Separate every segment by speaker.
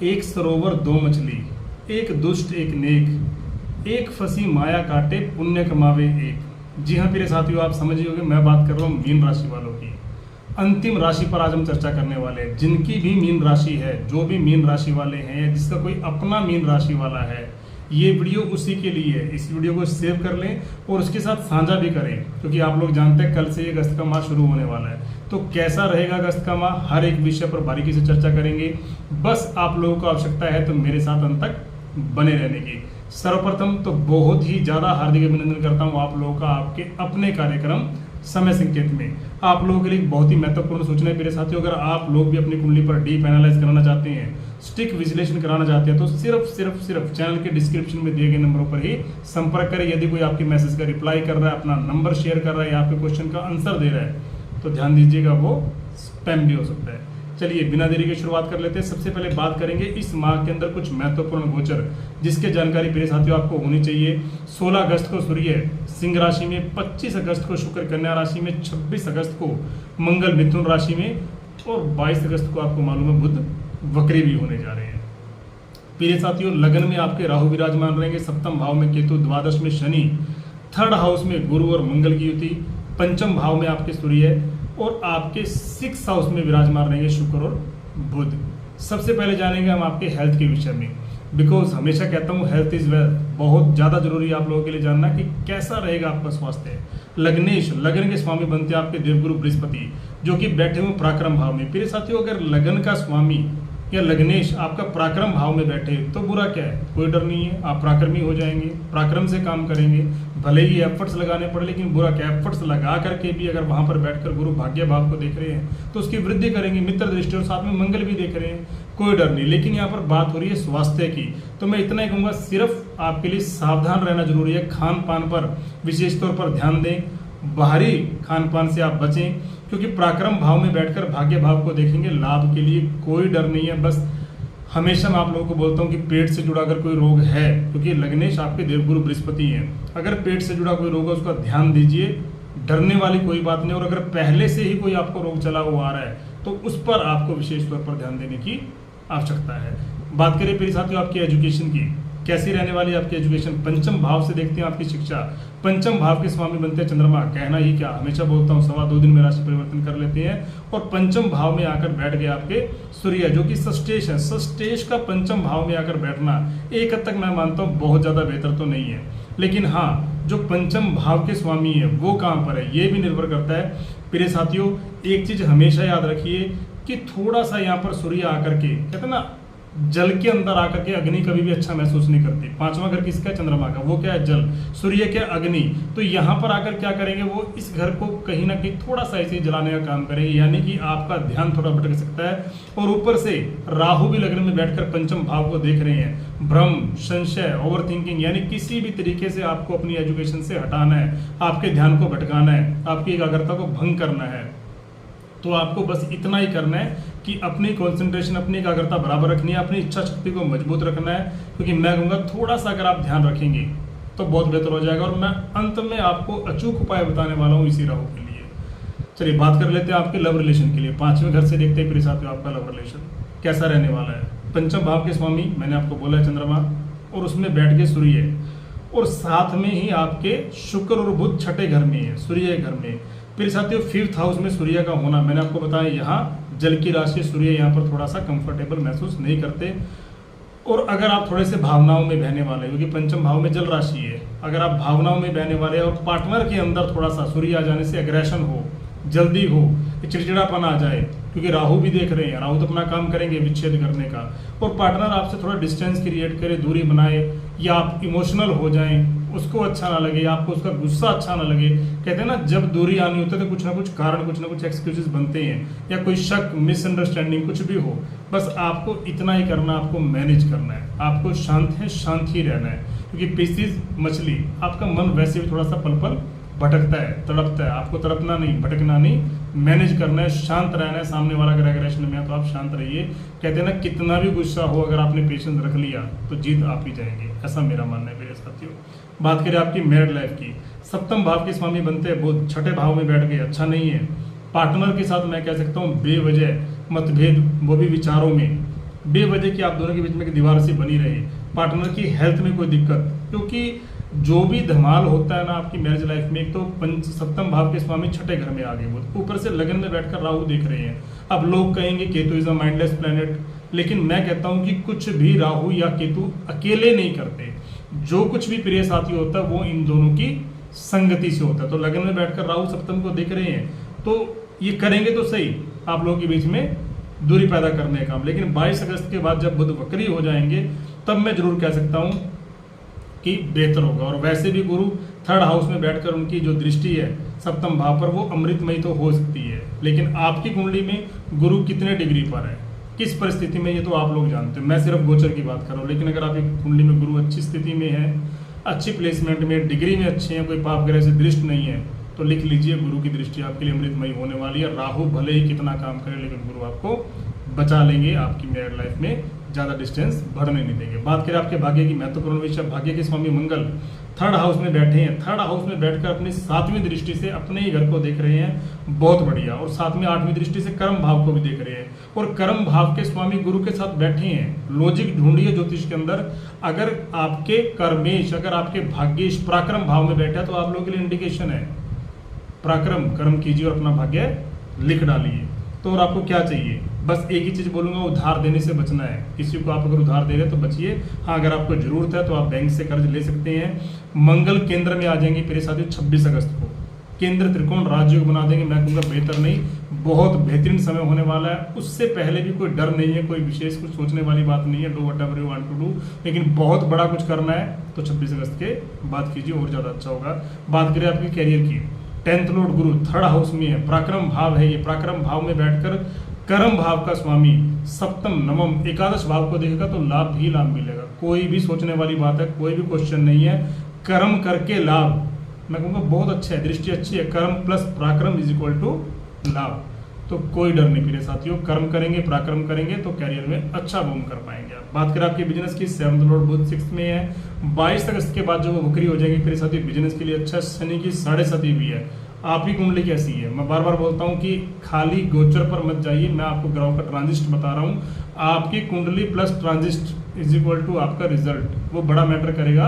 Speaker 1: एक सरोवर दो मछली, एक दुष्ट एक नेक, एक फंसी माया काटे पुण्य कमावे एक। जी हाँ प्रिय साथियों, आप समझ होंगे मैं बात कर रहा हूँ मीन राशि वालों की। अंतिम राशि पर आज हम चर्चा करने वाले हैं। जिनकी भी मीन राशि है, जो भी मीन राशि वाले हैं या जिसका कोई अपना मीन राशि वाला है, ये वीडियो उसी के लिए है। इस वीडियो को सेव कर लें और उसके साथ साझा भी करें, क्योंकि आप लोग जानते हैं कल से ये अगस्त का माह शुरू होने वाला है। तो कैसा रहेगा अगस्त का माह, हर एक विषय पर बारीकी से चर्चा करेंगे। बस आप लोगों को आवश्यकता है तो मेरे साथ अंत तक बने रहने की। सर्वप्रथम तो बहुत ही ज़्यादा हार्दिक अभिनंदन करता हूँ आप लोगों का आपके अपने कार्यक्रम समय संकेत में। आप लोगों के लिए बहुत ही महत्वपूर्ण सूचना है मेरे साथियों, अगर आप लोग भी अपनी कुंडली पर डीप एनालाइज कराना चाहते हैं, स्टिक विश्लेषण कराना चाहते हैं, तो सिर्फ चैनल के डिस्क्रिप्शन में दिए गए नंबरों पर ही संपर्क करें। यदि कोई आपके मैसेज का रिप्लाई कर रहा है, अपना नंबर शेयर कर रहा है या आपके क्वेश्चन का आंसर दे रहा है, तो ध्यान दीजिएगा वो स्पैम भी हो सकता है। चलिए बिना देरी के शुरुआत कर लेते हैं। सबसे पहले बात करेंगे इस माह के अंदर कुछ महत्वपूर्ण गोचर, जिसके जानकारी मेरे साथियों आपको होनी चाहिए। 16 अगस्त को सूर्य सिंह राशि में, 25 अगस्त को शुक्र कन्या राशि में, 26 अगस्त को मंगल मिथुन राशि में और 22 अगस्त को आपको मालूम है बुध वक्री भी होने जा रहे हैं। प्रिय साथियों, लगन में आपके राहु विराजमान रहेंगे, सप्तम भाव में केतु, द्वादश में शनि, थर्ड हाउस में गुरु और मंगल की युति, पंचम भाव में आपके सूर्य और आपके 6 हाउस में विराजमान रहेंगे शुक्र और बुध। सबसे पहले जानेंगे हम आपके हेल्थ के विषय में, बिकॉज हमेशा कहता हूँ हेल्थ इज वेल्थ। बहुत ज़्यादा जरूरी है आप लोगों के लिए जानना कि कैसा रहेगा आपका स्वास्थ्य। लग्नेश, लगन के स्वामी बनते हैं आपके देवगुरु बृहस्पति, जो कि बैठे हुए पराक्रम भाव में। प्रिय साथियों, अगर लगन का स्वामी या लग्नेश आपका पराक्रम भाव में बैठे तो बुरा क्या है, कोई डर नहीं है, आप पराक्रमी हो जाएंगे, पराक्रम से काम करेंगे। भले ही एफर्ट्स लगाने पड़े, लेकिन बुरा क्या, एफर्ट्स लगा करके भी अगर वहां पर बैठकर गुरु भाग्य भाव को देख रहे हैं तो उसकी वृद्धि करेंगे, मित्र दृष्टि और साथ में मंगल भी देख रहे हैं, कोई डर नहीं। लेकिन यहाँ पर बात हो रही है स्वास्थ्य की, तो मैं इतना ही कहूँगा, सिर्फ आपके लिए सावधान रहना जरूरी है। खान पान पर विशेष तौर पर ध्यान दें, बाहरी खान पान से आप बचें, क्योंकि पराक्रम भाव में बैठकर भाग्य भाव को देखेंगे। लाभ के लिए कोई डर नहीं है। बस हमेशा मैं आप लोगों को बोलता हूँ कि पेट से जुड़ा अगर कोई रोग है, क्योंकि लग्नेश आपके देवगुरु बृहस्पति हैं, अगर पेट से जुड़ा कोई रोग है उसका ध्यान दीजिए, डरने वाली कोई बात नहीं। और अगर पहले से ही कोई आपको रोग चला हुआ आ रहा है तो उस पर आपको विशेष तौर पर ध्यान देने की आवश्यकता है। बात करें प्रिय साथियों आपकी एजुकेशन की, कैसी रहने वाली आपकी एजुकेशन। पंचम भाव से देखते हैं आपकी शिक्षा, पंचम भाव के स्वामी बनते हैं चंद्रमा। कहना ही क्या, हमेशा बोलता हूँ 2.25 दिन में राशि परिवर्तन कर लेते हैं। और पंचम भाव में आकर बैठ गए आपके सूर्य, जो कि षष्टेश है। षष्टेश का पंचम भाव में आकर बैठना एक हद तक मैं मानता हूँ बहुत ज्यादा बेहतर तो नहीं है, लेकिन हाँ जो पंचम भाव के स्वामी है वो कहाँ पर है ये भी निर्भर करता है। प्रिय साथियों, एक चीज हमेशा याद रखिए कि थोड़ा सा यहाँ पर सूर्य आकर के, कहते हैं ना जल के अंदर आकर के अग्नि कभी भी अच्छा महसूस नहीं करती। 5वां घर किसका है, चंद्रमा का, वो क्या है जल, सूर्य क्या अग्नि। तो यहाँ पर आकर क्या करेंगे, वो इस घर को कहीं ना कहीं थोड़ा सा ऐसे जलाने का काम करेंगे, यानी कि आपका ध्यान थोड़ा भटक सकता है। और ऊपर से राहु भी लग्न में बैठकर पंचम भाव को देख रहे हैं। भ्रम, संशय, ओवर थिंकिंग, यानी किसी भी तरीके से आपको अपनी एजुकेशन से हटाना है, आपके ध्यान को भटकाना है, आपकी एकाग्रता को भंग करना है। तो आपको बस इतना ही करना है कि अपनी कंसंट्रेशन, अपनी एकाग्रता बराबर रखनी है, अपनी इच्छा शक्ति को मजबूत रखना है। क्योंकि मैं कहूँगा थोड़ा सा अगर आप ध्यान रखेंगे तो बहुत बेहतर हो जाएगा। और मैं अंत में आपको अचूक उपाय बताने वाला हूँ इसी राहु के लिए। चलिए बात कर लेते हैं आपके लव रिलेशन के लिए। 5वें घर से देखते हैं प्रिय साथियों आपका लव रिलेशन कैसा रहने वाला है। पंचम भाव के स्वामी मैंने आपको बोला है चंद्रमा, और उसमें बैठ के सूर्य, और साथ में ही आपके शुक्र और बुध छठे घर में है, सूर्य घर में। फिर साथियों 5th हाउस में सूर्य का होना, मैंने आपको बताया यहाँ जल की राशि सूर्य, यहाँ पर थोड़ा सा कंफर्टेबल महसूस नहीं करते। और अगर आप थोड़े से भावनाओं में बहने वाले, क्योंकि पंचम भाव में जल राशि है, अगर आप भावनाओं में बहने वाले और पार्टनर के अंदर थोड़ा सा सूर्य आ जाने से एग्रेशन हो, जल्दी हो, चिड़चिड़ापन आ जाए, क्योंकि राहु भी देख रहे हैं, राहु तो अपना काम करेंगे विच्छेद करने का, और पार्टनर आपसे थोड़ा डिस्टेंस क्रिएट करे, दूरी बनाए, या आप इमोशनल हो जाएं, उसको अच्छा ना लगे, आपको उसका गुस्सा अच्छा ना लगे। कहते हैं ना जब दूरी आनी होती है तो कुछ ना कुछ कारण, कुछ ना कुछ एक्सक्यूजेस बनते हैं, या कोई शक, मिसअंडरस्टैंडिंग कुछ भी हो। बस आपको इतना ही करना, आपको मैनेज करना है, आपको शांत ही रहना है। क्योंकि पीसीज मछली, आपका मन वैसे भी थोड़ा सा पल पल भटकता है, तड़पता है, आपको तड़पना नहीं, भटकना नहीं, मैनेज करना है, शांत रहना है। सामने वाला अगर एग्रेशन में है तो आप शांत रहिए। कहते हैं ना कितना भी गुस्सा हो, अगर आपने पेशेंस रख लिया तो जीत आप ही जाएंगे, ऐसा मेरा मानना है मेरे साथियों। बात करें आपकी मैरिड लाइफ की, सप्तम भाव के स्वामी बनते हैं बुध, छठे भाव में बैठ गए, अच्छा नहीं है। पार्टनर के साथ मैं कह सकता हूँ बेवजह मतभेद, वो भी विचारों में, बेवजह की आप दोनों के बीच में एक दीवार सी बनी रहे, पार्टनर की हेल्थ में कोई दिक्कत, क्योंकि जो भी धमाल होता है ना आपकी मैरिज लाइफ में, एक तो सप्तम भाव के स्वामी छठे घर में आ गए, वो ऊपर से लगन में बैठकर राहु देख रहे हैं। अब लोग कहेंगे Ketu is a mindless planet, लेकिन मैं कहता हूं कि कुछ भी राहु या केतु अकेले नहीं करते। जो कुछ भी प्रिय साथी होता है वो इन दोनों की संगति से होता है। तो लगन में बैठकर राहु सप्तम को देख रहे हैं, तो ये करेंगे तो सही आप लोगों के बीच में दूरी पैदा करने का काम। लेकिन 22 अगस्त के बाद जब बुध वक्री हो जाएंगे तब मैं जरूर कह सकता हूं कि बेहतर होगा। और वैसे भी गुरु थर्ड हाउस में बैठकर उनकी जो दृष्टि है सप्तम भाव पर, वो अमृतमयी तो हो सकती है, लेकिन आपकी कुंडली में गुरु कितने डिग्री पर है, किस परिस्थिति में, ये तो आप लोग जानते हो। मैं सिर्फ गोचर की बात कर रहा हूँ। लेकिन अगर आपकी कुंडली में गुरु अच्छी स्थिति में है, अच्छी प्लेसमेंट में, डिग्री में अच्छे हैं, कोई पाप ग्रह से दृष्टि नहीं है, तो लिख लीजिए गुरु की दृष्टि आपके लिए अमृतमयी होने वाली है। राहु भले ही कितना काम करे, लेकिन गुरु आपको बचा लेंगे, आपकी मैरिड लाइफ में ज़्यादा डिस्टेंस बढ़ने नहीं देंगे। बात करें आपके भाग्य की, महत्वपूर्ण विषय, भाग्य के स्वामी मंगल थर्ड हाउस में बैठे हैं। थर्ड हाउस में बैठकर अपनी 7वीं दृष्टि से अपने ही घर को देख रहे हैं, बहुत बढ़िया। और साथ में 8वीं दृष्टि से कर्म भाव को भी देख रहे हैं, और कर्म भाव के स्वामी गुरु के साथ बैठे हैं। लॉजिक ढूंढिए ज्योतिष के अंदर, अगर आपके कर्मेश, अगर आपके भाग्येश पराक्रम भाव में बैठा है तो आप लोगों के लिए इंडिकेशन है पराक्रम कर्म कीजिए और अपना भाग्य लिख डालिए। तो और आपको क्या चाहिए, बस एक ही चीज बोलूंगा, उधार देने से बचना है। किसी को आप अगर उधार दे रहे हैं तो बचिए। हाँ, अगर आपको जरूरत है तो आप बैंक से कर्ज ले सकते हैं। मंगल केंद्र में आ जाएंगे मेरे साथियों 26 अगस्त को, केंद्र त्रिकोण राजयोग बना देंगे। मैं कहूँगा बेहतर नहीं, बहुत बेहतरीन समय होने वाला है। उससे पहले भी कोई डर नहीं है, कोई विशेष कुछ सोचने वाली बात नहीं है। Do whatever you want to do, लेकिन बहुत बड़ा कुछ करना है तो 26 अगस्त के बाद कीजिए, और ज़्यादा अच्छा होगा। बात करें आपके कैरियर की, 10th लॉर्ड गुरु थर्ड हाउस में है, पराक्रम भाव है ये। पराक्रम भाव में बैठकर कर्म भाव का स्वामी सप्तम नवम एकादश भाव को देखेगा तो लाभ ही लाभ मिलेगा। कोई भी सोचने वाली बात है, कोई भी क्वेश्चन नहीं है। कर्म करके लाभ, मैं कहूँगा बहुत अच्छा है, दृष्टि अच्छी है। कर्म प्लस पराक्रम इज इक्वल टू लाभ, तो कोई डर नहीं मेरे साथियों। कर्म करेंगे, पराक्रम करेंगे तो कैरियर में अच्छा बूम कर पाएंगे आप। बात करें आपके बिजनेस की, 7th लॉर्ड बुध 6th में है। 22 अगस्त के बाद जो वो वक्री हो जाएंगे मेरे साथियों, बिजनेस के लिए अच्छा। शनि की 7.5 भी है। आपकी कुंडली कैसी है, मैं बार बार बोलता हूँ कि खाली गोचर पर मत जाइए, मैं आपको ग्रहों का ट्रांजिस्ट बता रहा हूँ। आपकी कुंडली प्लस ट्रांजिस्ट इज इक्वल टू आपका रिजल्ट, वो बड़ा मैटर करेगा।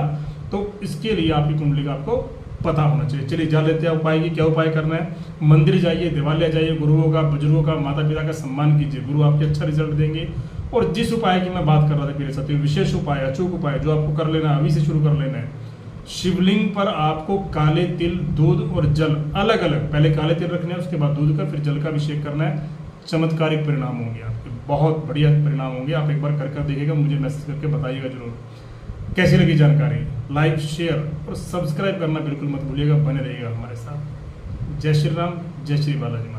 Speaker 1: तो इसके लिए आपकी कुंडली का आपको पता होना चाहिए। चलिए जान लेते हैं उपाय की, क्या उपाय करना है। मंदिर जाइए, देवालय जाइए, गुरुओं का, बुजुर्गों का, माता पिता का सम्मान कीजिए, गुरु आपके अच्छा रिजल्ट देंगे। और जिस उपाय की मैं बात कर रहा था मेरे साथियों, विशेष उपाय, अचूक उपाय जो आपको कर लेना है, अभी से शुरू कर लेना है। शिवलिंग पर आपको काले तिल, दूध और जल अलग अलग, पहले काले तिल रखने हैं, उसके बाद दूध का, फिर जल का अभिषेक करना है। चमत्कारिक परिणाम होंगे आपके, बहुत बढ़िया परिणाम होंगे। आप एक बार कर देखिएगा, मुझे मैसेज करके बताइएगा जरूर कैसी लगी जानकारी। लाइक, शेयर और सब्सक्राइब करना बिल्कुल मत भूलिएगा, बने रहिएगा हमारे साथ। जय श्री राम, जय श्री बालाजी।